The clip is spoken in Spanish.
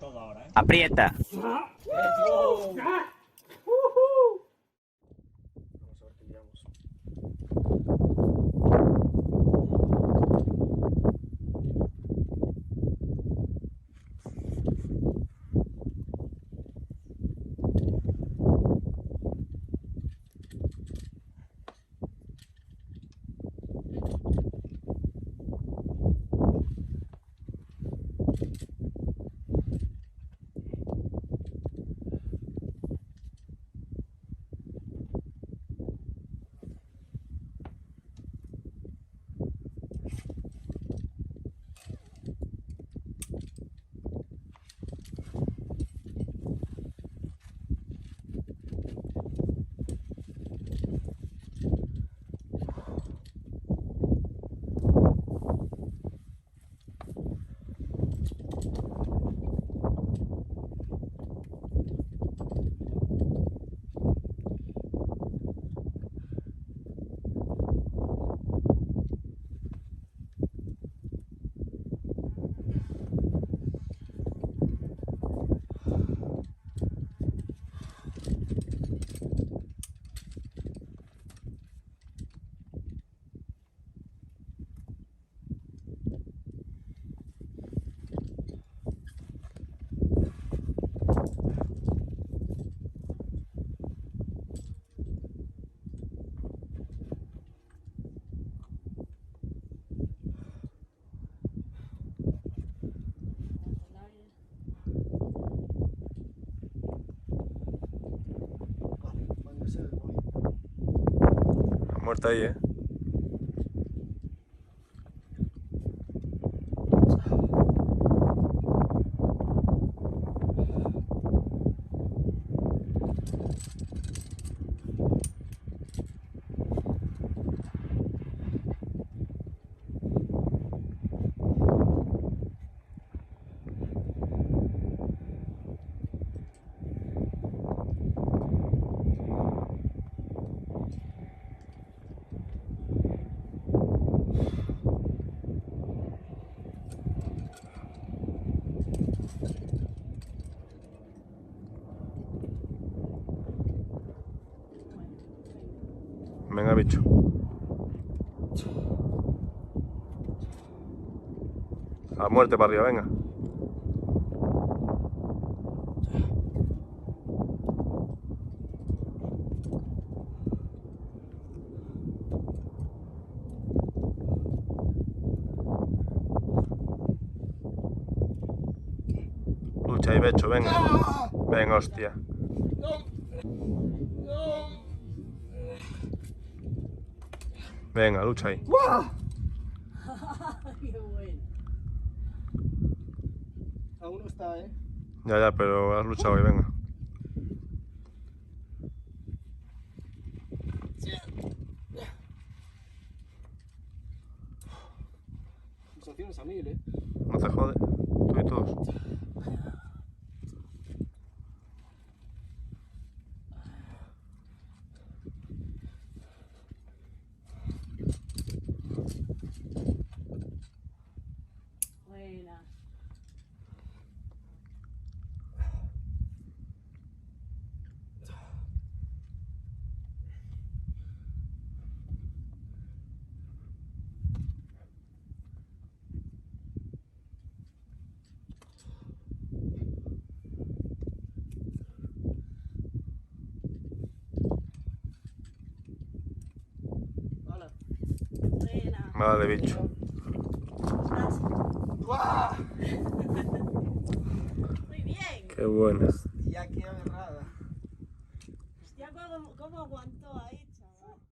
todo ahora, ¿eh? Aprieta. Vamos a ver qué llevamos. Muerta ahí, ¿eh? Venga, bicho. A muerte para arriba, venga. Lucha ahí, bicho, venga. Venga, hostia. Venga, lucha ahí. Qué bueno. Aún no está, ¿eh? Ya, pero has luchado hoy, venga. Sensaciones a 1000, ¿eh? No te jode. Tú y todos. Buena. Hola. Buena. Vale, bicho. Estás ¡Guau! muy bien. Qué buena. Ya, qué agarrada. Hostia, ¿cómo aguantó ahí?